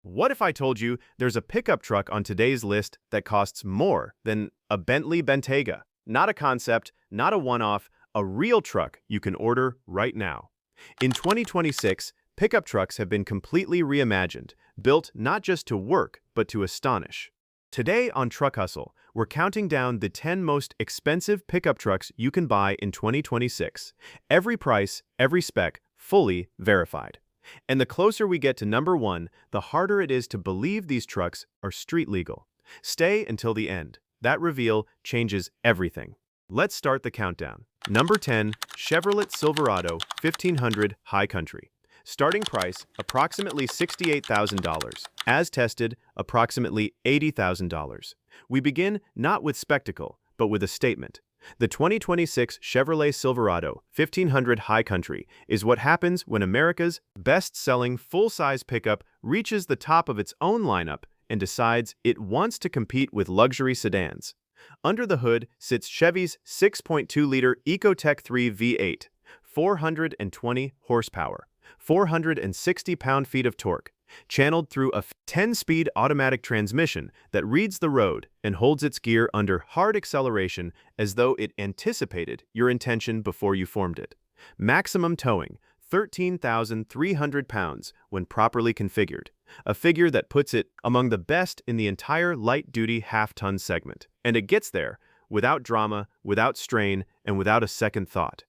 What if I told you there's a pickup truck on today's list that costs more than a Bentley Bentayga? Not a concept, not a one-off, a real truck you can order right now. In 2026, pickup trucks have been completely reimagined, built not just to work, but to astonish. Today on Truck Hustle, we're counting down the 10 most expensive pickup trucks you can buy in 2026. Every price, every spec, fully verified. And the closer we get to number one, the harder it is to believe these trucks are street legal. Stay until the end. That reveal changes everything. Let's start the countdown. Number 10, Chevrolet Silverado 1500 High Country. Starting price, approximately $68,000. As tested, approximately $80,000. We begin not with spectacle, but with a statement. The 2026 Chevrolet Silverado 1500 High Country is what happens when America's best-selling full-size pickup reaches the top of its own lineup and decides it wants to compete with luxury sedans. Under the hood sits Chevy's 6.2-liter Ecotec 3 V8, 420 horsepower, 460 pound-feet of torque, channeled through a 10-speed automatic transmission that reads the road and holds its gear under hard acceleration as though it anticipated your intention before you formed it. Maximum towing, 13,300 pounds when properly configured, a figure that puts it among the best in the entire light-duty half-ton segment. And it gets there without drama, without strain, and without a second thought.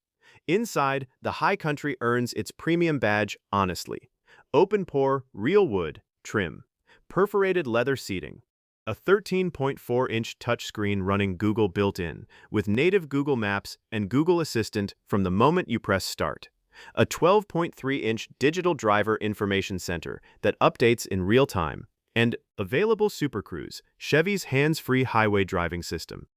Inside, the High Country earns its premium badge honestly. Open-pore, real wood, trim, perforated leather seating, a 13.4-inch touchscreen running Google built-in, with native Google Maps and Google Assistant from the moment you press start, a 12.3-inch digital driver information center that updates in real time, and available Super Cruise, Chevy's hands-free highway driving system.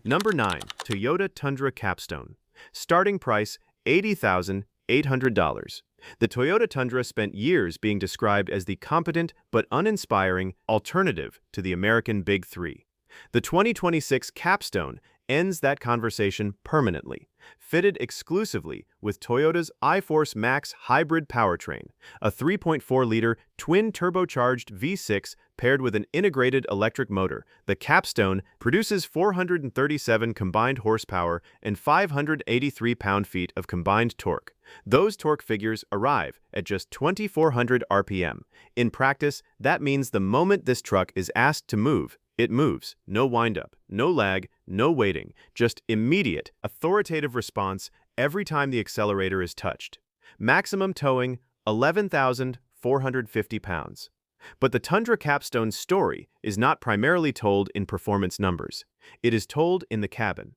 Number 9, Toyota Tundra Capstone. Starting price, $80,800. The Toyota Tundra spent years being described as the competent but uninspiring alternative to the American Big Three. The 2026 Capstone ends that conversation permanently, fitted exclusively with Toyota's iForce Max hybrid powertrain, a 3.4-liter twin-turbocharged V6 paired with an integrated electric motor. The Capstone produces 437 combined horsepower and 583 pound-feet of combined torque. Those torque figures arrive at just 2,400 RPM. In practice, that means the moment this truck is asked to move, it moves. No wind-up, no lag, no waiting, just immediate, authoritative response every time the accelerator is touched. Maximum towing, 11,450 pounds. But the Tundra Capstone's story is not primarily told in performance numbers. It is told in the cabin.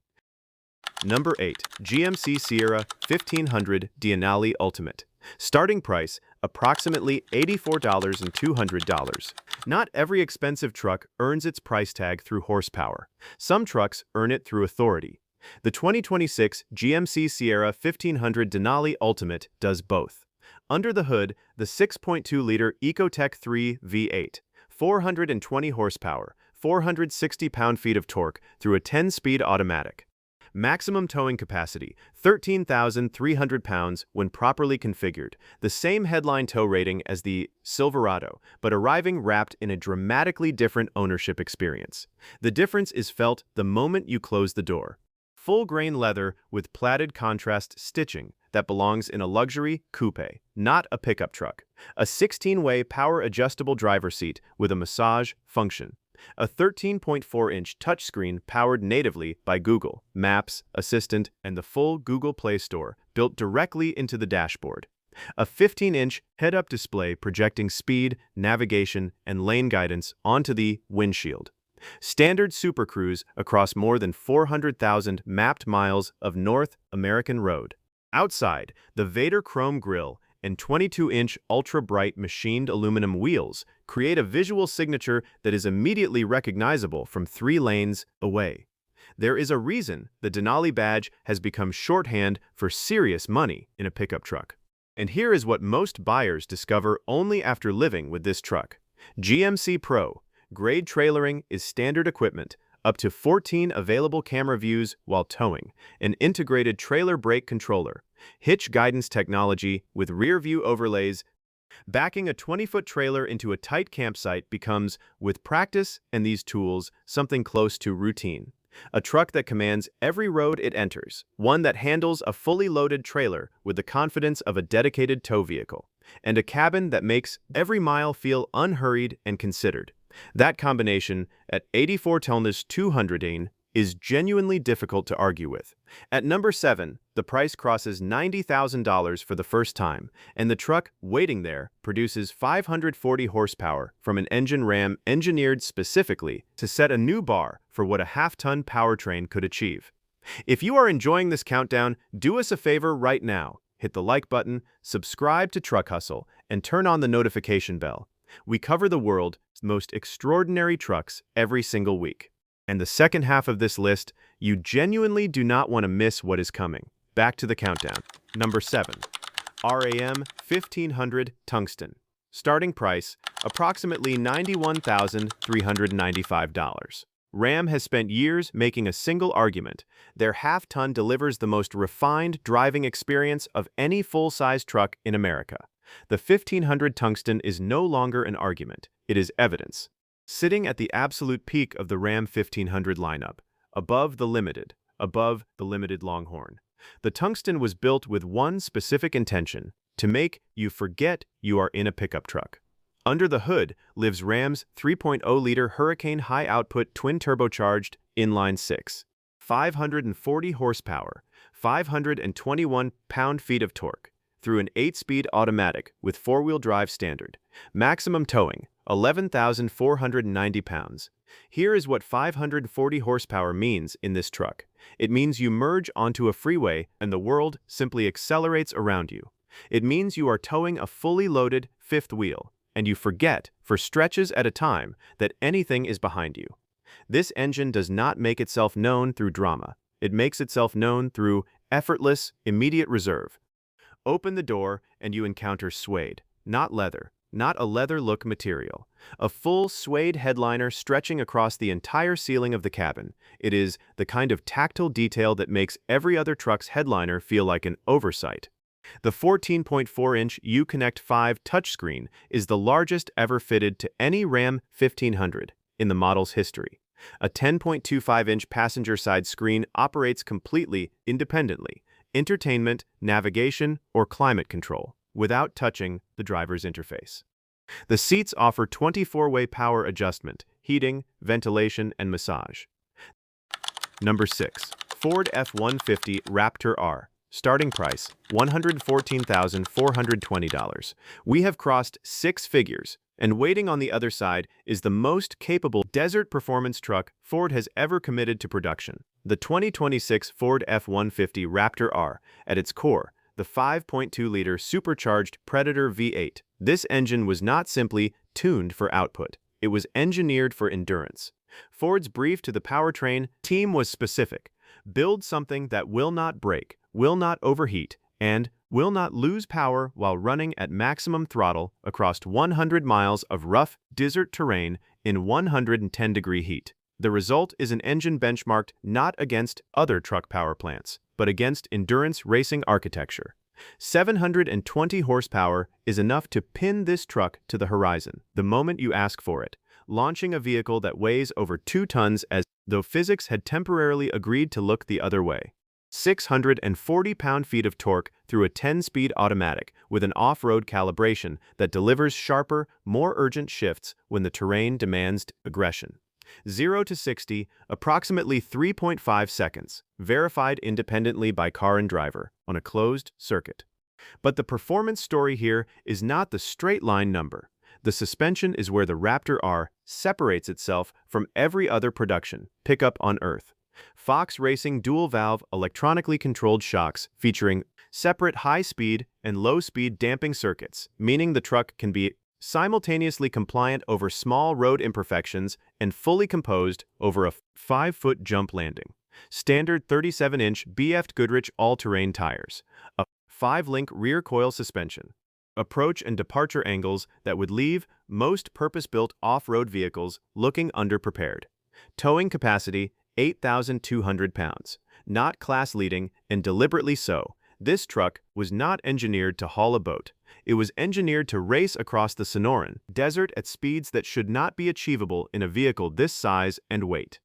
Number 8, GMC Sierra 1500 Denali Ultimate. Starting price, approximately $84,200. Not every expensive truck earns its price tag through horsepower. Some trucks earn it through authority. The 2026 GMC Sierra 1500 Denali Ultimate does both. Under the hood, the 6.2-liter Ecotec 3 V8, 420 horsepower, 460 pound-feet of torque through a 10-speed automatic. Maximum towing capacity, 13,300 pounds when properly configured, the same headline tow rating as the Silverado, but arriving wrapped in a dramatically different ownership experience. The difference is felt the moment you close the door. Full-grain leather with platted contrast stitching that belongs in a luxury coupe, not a pickup truck. A 16-way power-adjustable driver seat with a massage function. A 13.4-inch touchscreen powered natively by Google, Maps, Assistant, and the full Google Play Store built directly into the dashboard. A 15-inch head-up display projecting speed, navigation, and lane guidance onto the windshield. Standard Super Cruise across more than 400,000 mapped miles of North American road. Outside, the Vader chrome grille and 22-inch ultra-bright machined aluminum wheels create a visual signature that is immediately recognizable from 3 lanes away. There is a reason the Denali badge has become shorthand for serious money in a pickup truck. And here is what most buyers discover only after living with this truck. GMC Pro, grade trailering is standard equipment, up to 14 available camera views while towing, an integrated trailer brake controller, hitch guidance technology with rear-view overlays, Backing a 20-foot trailer into a tight campsite becomes, with practice and these tools, something close to routine. A truck that commands every road it enters, one that handles a fully loaded trailer with the confidence of a dedicated tow vehicle, and a cabin that makes every mile feel unhurried and considered. That combination, at 84 tonnes 200 is genuinely difficult to argue with. At number 7, the price crosses $90,000 for the first time, and the truck waiting there produces 540 horsepower from an engine Ram engineered specifically to set a new bar for what a half-ton powertrain could achieve. If you are enjoying this countdown, do us a favor right now. Hit the like button, subscribe to Truck Hustle, and turn on the notification bell. We cover the world's most extraordinary trucks every single week. And the second half of this list, you genuinely do not want to miss what is coming. Back to the countdown. Number 7. RAM 1500 Tungsten. Starting price, approximately $91,395. Ram has spent years making a single argument. Their half-ton delivers the most refined driving experience of any full-size truck in America. The 1500 Tungsten is no longer an argument. It is evidence. Sitting at the absolute peak of the Ram 1500 lineup, above the Limited Longhorn. The Tungsten was built with one specific intention: to make you forget you are in a pickup truck. Under the hood lives Ram's 3.0-liter Hurricane high-output twin-turbocharged inline-six, 540 horsepower, 521 pound-feet of torque, through an 8-speed automatic with four-wheel drive standard. Maximum towing, 11,490 pounds. Here is what 540 horsepower means in this truck. It means you merge onto a freeway and the world simply accelerates around you. It means you are towing a fully loaded fifth wheel, and you forget, for stretches at a time, that anything is behind you. This engine does not make itself known through drama. It makes itself known through effortless, immediate reserve. Open the door and you encounter suede, not leather. Not a leather-look material. A full suede headliner stretching across the entire ceiling of the cabin. It is the kind of tactile detail that makes every other truck's headliner feel like an oversight. The 14.4-inch Uconnect 5 touchscreen is the largest ever fitted to any Ram 1500 in the model's history. A 10.25-inch passenger-side screen operates completely independently, entertainment, navigation, or climate control, without touching the driver's interface. The seats offer 24-way power adjustment, heating, ventilation, and massage. Number 6. Ford F-150 Raptor R. Starting price, $114,420. We have crossed six figures, and waiting on the other side is the most capable desert performance truck Ford has ever committed to production. The 2026 Ford F-150 Raptor R, at its core, the 5.2-liter supercharged Predator V8. This engine was not simply tuned for output. It was engineered for endurance. Ford's brief to the powertrain team was specific. Build something that will not break, will not overheat, and will not lose power while running at maximum throttle across 100 miles of rough desert terrain in 110-degree heat. The result is an engine benchmarked not against other truck power plants, but against endurance racing architecture. 720 horsepower is enough to pin this truck to the horizon the moment you ask for it, launching a vehicle that weighs over 2 tons as though physics had temporarily agreed to look the other way. 640 pound-feet of torque through a 10-speed automatic with an off-road calibration that delivers sharper, more urgent shifts when the terrain demands aggression. 0 to 60, approximately 3.5 seconds, verified independently by car and driver on a closed circuit. But the performance story here is not the straight-line number. The suspension is where the Raptor R separates itself from every other production pickup on Earth. Fox Racing dual-valve electronically controlled shocks featuring separate high-speed and low-speed damping circuits, meaning the truck can be simultaneously compliant over small road imperfections and fully composed over a 5-foot jump landing. Standard 37-inch BF Goodrich all-terrain tires, a 5-link rear coil suspension, approach and departure angles that would leave most purpose-built off-road vehicles looking underprepared. Towing capacity, 8,200 pounds. Not class-leading, and deliberately so. This truck was not engineered to haul a boat. It was engineered to race across the Sonoran Desert at speeds that should not be achievable in a vehicle this size and weight.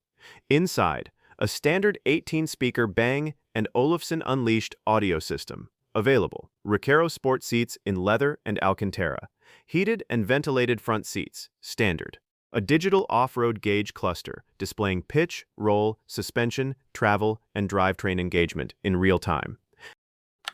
Inside, a standard 18-speaker Bang & Olufsen Unleashed audio system. Available. Recaro sport seats in leather and Alcantara. Heated and ventilated front seats. Standard. A digital off-road gauge cluster displaying pitch, roll, suspension, travel, and drivetrain engagement in real time.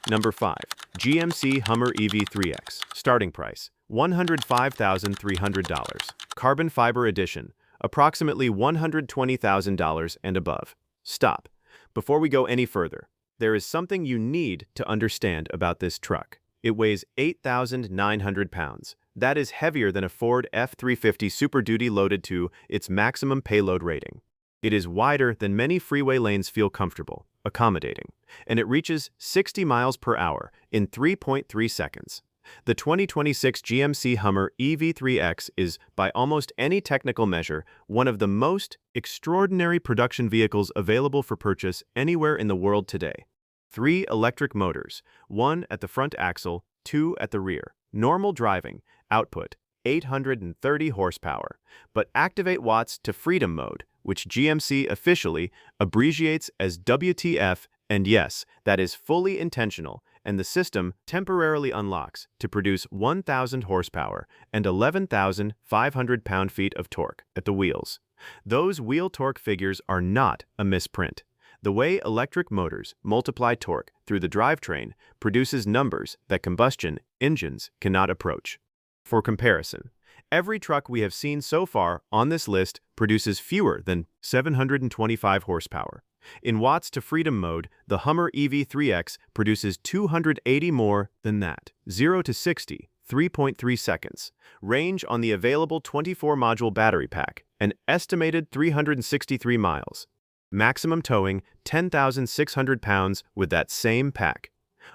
Number 5. GMC Hummer EV 3X. Starting price, $105,300. Carbon fiber edition, approximately $120,000 and above. Stop. Before we go any further, there is something you need to understand about this truck. It weighs 8,900 pounds. That is heavier than a Ford F-350 Super Duty loaded to its maximum payload rating. It is wider than many freeway lanes feel comfortable, accommodating, and it reaches 60 miles per hour in 3.3 seconds. The 2026 GMC Hummer EV 3X is, by almost any technical measure, one of the most extraordinary production vehicles available for purchase anywhere in the world today. 3 electric motors, 1 at the front axle, 2 at the rear. Normal driving, output, 830 horsepower, but activate watts to freedom mode, which GMC officially abbreviates as WTF, and yes, that is fully intentional, and the system temporarily unlocks to produce 1,000 horsepower and 11,500 pound-feet of torque at the wheels. Those wheel torque figures are not a misprint. The way electric motors multiply torque through the drivetrain produces numbers that combustion engines cannot approach. For comparison, every truck we have seen so far on this list produces fewer than 725 horsepower. In watts to freedom mode, the Hummer EV 3X produces 280 more than that. 0 to 60, 3.3 seconds. Range on the available 24-module battery pack, an estimated 363 miles. Maximum towing, 10,600 pounds with that same pack.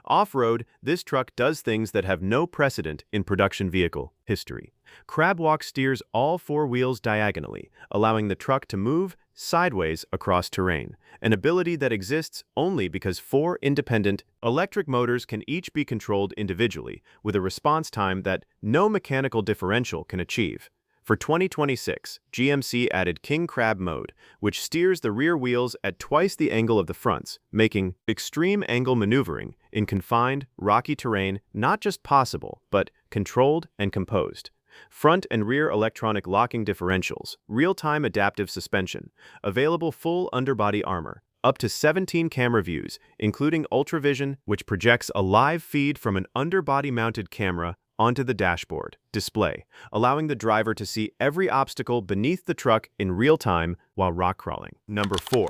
Off-road, this truck does things that have no precedent in production vehicle history. Crab walk steers all 4 wheels diagonally, allowing the truck to move sideways across terrain, an ability that exists only because 4 independent electric motors can each be controlled individually with a response time that no mechanical differential can achieve. For 2026, GMC added King Crab mode, which steers the rear wheels at twice the angle of the fronts, making extreme angle maneuvering in confined, rocky terrain not just possible, but controlled and composed. Front and rear electronic locking differentials, real-time adaptive suspension, available full underbody armor, up to 17 camera views, including UltraVision, which projects a live feed from an underbody-mounted camera onto the dashboard display, allowing the driver to see every obstacle beneath the truck in real time while rock crawling. Number 4.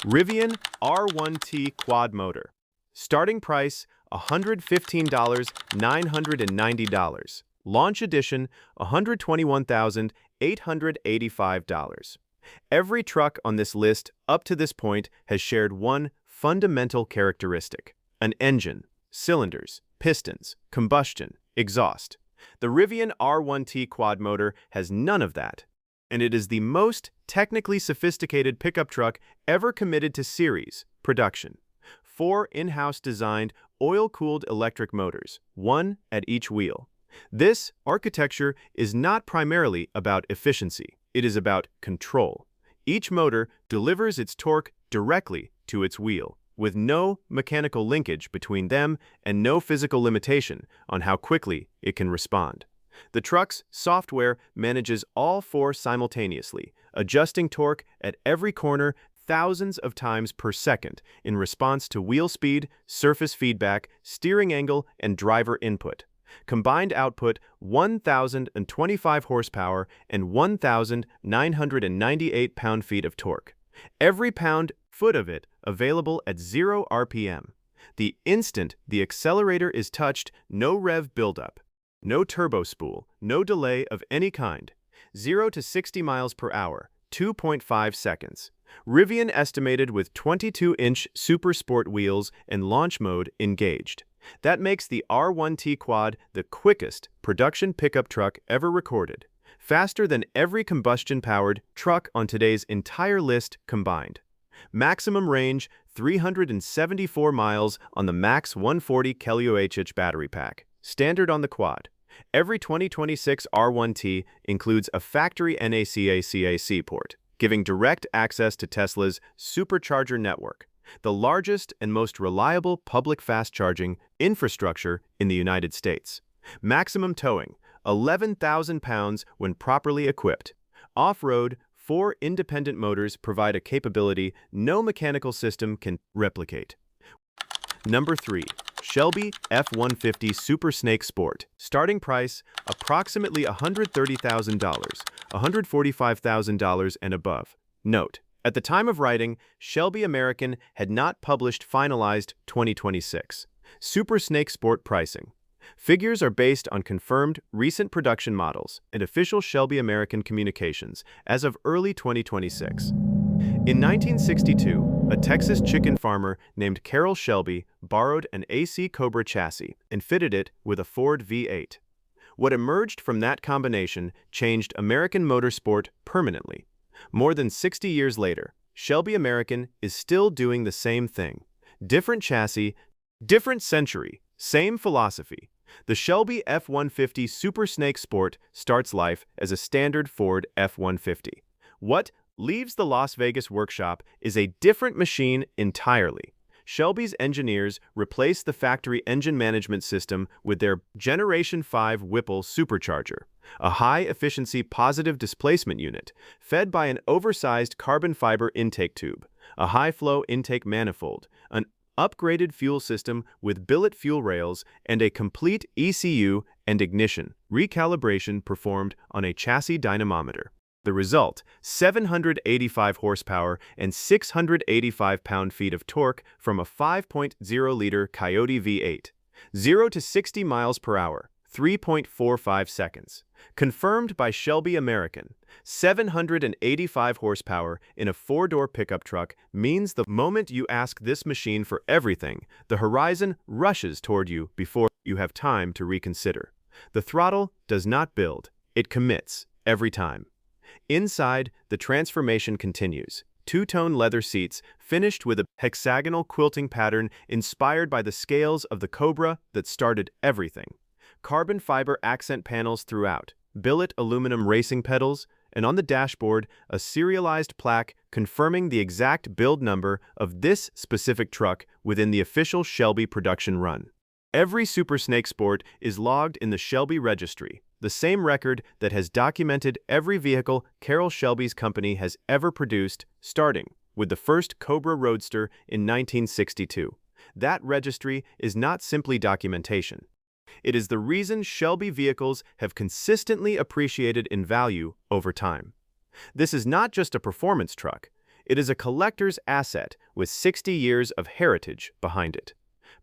Rivian R1T Quad Motor. Starting price, $115,990. Launch edition, $121,885. Every truck on this list up to this point has shared one fundamental characteristic: an engine, cylinders, pistons, combustion, exhaust. The Rivian R1T quad motor has none of that, and it is the most technically sophisticated pickup truck ever committed to series production. 4 in-house designed, oil-cooled electric motors, 1 at each wheel. This architecture is not primarily about efficiency, it is about control. Each motor delivers its torque directly to its wheel, with no mechanical linkage between them and no physical limitation on how quickly it can respond. The truck's software manages all 4 simultaneously, adjusting torque at every corner thousands of times per second in response to wheel speed, surface feedback, steering angle, and driver input. Combined output 1,025 horsepower and 1,998 pound-feet of torque. Every pound-foot of it available at 0 RPM. The instant the accelerator is touched, no rev buildup, no turbo spool, no delay of any kind. 0 to 60 miles per hour, 2.5 seconds. Rivian estimated with 22-inch Super Sport wheels and launch mode engaged. That makes the R1T Quad the quickest production pickup truck ever recorded, faster than every combustion-powered truck on today's entire list combined. Maximum range 374 miles on the Max 140 kWh battery pack. Standard on the quad. Every 2026 R1T includes a factory NACAC port, giving direct access to Tesla's supercharger network, the largest and most reliable public fast charging infrastructure in the United States. Maximum towing, 11,000 pounds when properly equipped. Off-road, 4 independent motors provide a capability no mechanical system can replicate. Number 3. Shelby F-150 Super Snake Sport. Starting price, approximately $130,000, $145,000 and above. Note, at the time of writing, Shelby American had not published finalized 2026 Super Snake Sport pricing. Figures are based on confirmed recent production models and official Shelby American communications as of early 2026. In 1962, a Texas chicken farmer named Carroll Shelby borrowed an AC Cobra chassis and fitted it with a Ford V8. What emerged from that combination changed American motorsport permanently. More than 60 years later, Shelby American is still doing the same thing. Different chassis, different century, same philosophy. The Shelby F-150 Super Snake Sport starts life as a standard Ford F-150. What leaves the Las Vegas workshop is a different machine entirely. Shelby's engineers replace the factory engine management system with their Generation 5 Whipple supercharger, a high-efficiency positive displacement unit fed by an oversized carbon fiber intake tube, a high-flow intake manifold, an upgraded fuel system with billet fuel rails, and a complete ECU and ignition recalibration performed on a chassis dynamometer. The result, 785 horsepower and 685 pound-feet of torque from a 5.0-liter Coyote V8. 0 to 60 miles per hour, 3.45 seconds. Confirmed by Shelby American, 785 horsepower in a 4-door pickup truck means the moment you ask this machine for everything, the horizon rushes toward you before you have time to reconsider. The throttle does not build, it commits every time. Inside, the transformation continues. 2-tone leather seats finished with a hexagonal quilting pattern inspired by the scales of the Cobra that started everything. Carbon fiber accent panels throughout, billet aluminum racing pedals, and on the dashboard, a serialized plaque confirming the exact build number of this specific truck within the official Shelby production run. Every Super Snake Sport is logged in the Shelby registry, the same record that has documented every vehicle Carroll Shelby's company has ever produced, starting with the first Cobra Roadster in 1962. That registry is not simply documentation. It is the reason Shelby vehicles have consistently appreciated in value over time. This is not just a performance truck. It is a collector's asset with 60 years of heritage behind it.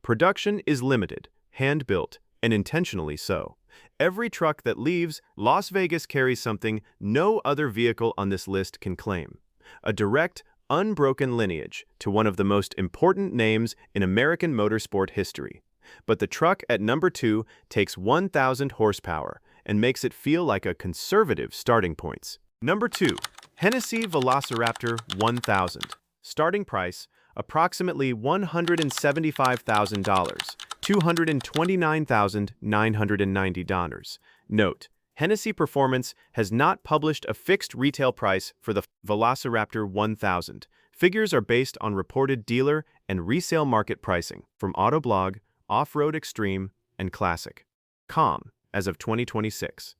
Production is limited, hand-built, and intentionally so. Every truck that leaves Las Vegas carries something no other vehicle on this list can claim. A direct, unbroken lineage to one of the most important names in American motorsport history. But the truck at number 2 takes 1,000 horsepower and makes it feel like a conservative starting point. Number 2. Hennessey VelociRaptor 1000. Starting price, approximately $175,000, $229,990. Note, Hennessey Performance has not published a fixed retail price for the VelociRaptor 1000. Figures are based on reported dealer and resale market pricing from Autoblog, Off-Road Extreme, and Classic.com as of 2026.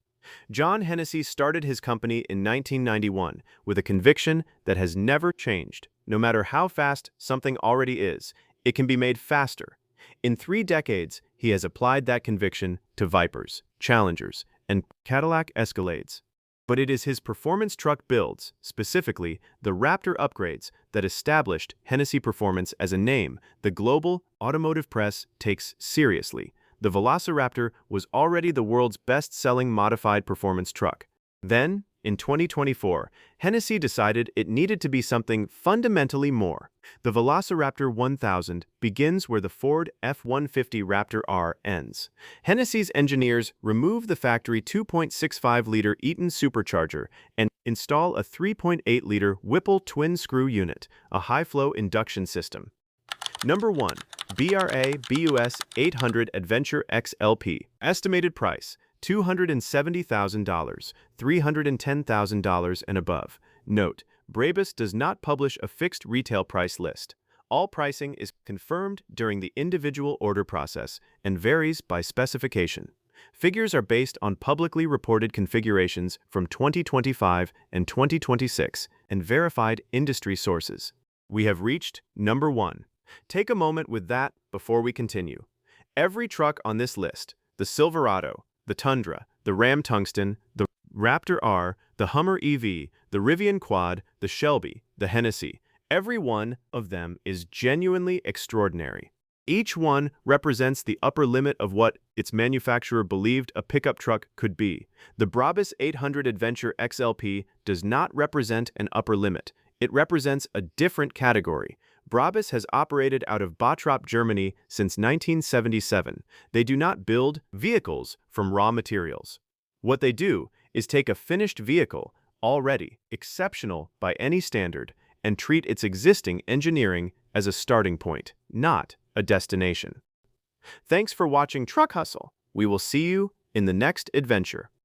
John Hennessey started his company in 1991 with a conviction that has never changed. No matter how fast something already is, it can be made faster. In 3 decades, he has applied that conviction to Vipers, Challengers, and Cadillac Escalades. But it is his performance truck builds, specifically the Raptor upgrades, that established Hennessey Performance as a name the global automotive press takes seriously. The VelociRaptor was already the world's best-selling modified performance truck. Then, In 2024, Hennessey decided it needed to be something fundamentally more. The VelociRaptor 1000 begins where the Ford F-150 Raptor R ends. Hennessey's engineers remove the factory 2.65-liter Eaton supercharger and install a 3.8-liter Whipple twin-screw unit, a high-flow induction system. Number 1. Brabus 800 Adventure XLP. Estimated price: $270,000, $310,000 and above. Note: Brabus does not publish a fixed retail price list. All pricing is confirmed during the individual order process and varies by specification. Figures are based on publicly reported configurations from 2025 and 2026 and verified industry sources. We have reached number 1. Take a moment with that before we continue. Every truck on this list, the Silverado, the Tundra, the Ram Tungsten, the Raptor R, the Hummer EV, the Rivian Quad, the Shelby, the Hennessey, every one of them is genuinely extraordinary. Each one represents the upper limit of what its manufacturer believed a pickup truck could be. The Brabus 800 Adventure XLP does not represent an upper limit. It represents a different category. Brabus has operated out of Bottrop, Germany since 1977. They do not build vehicles from raw materials. What they do is take a finished vehicle, already exceptional by any standard, and treat its existing engineering as a starting point, not a destination. Thanks for watching Truck Hustle. We will see you in the next adventure.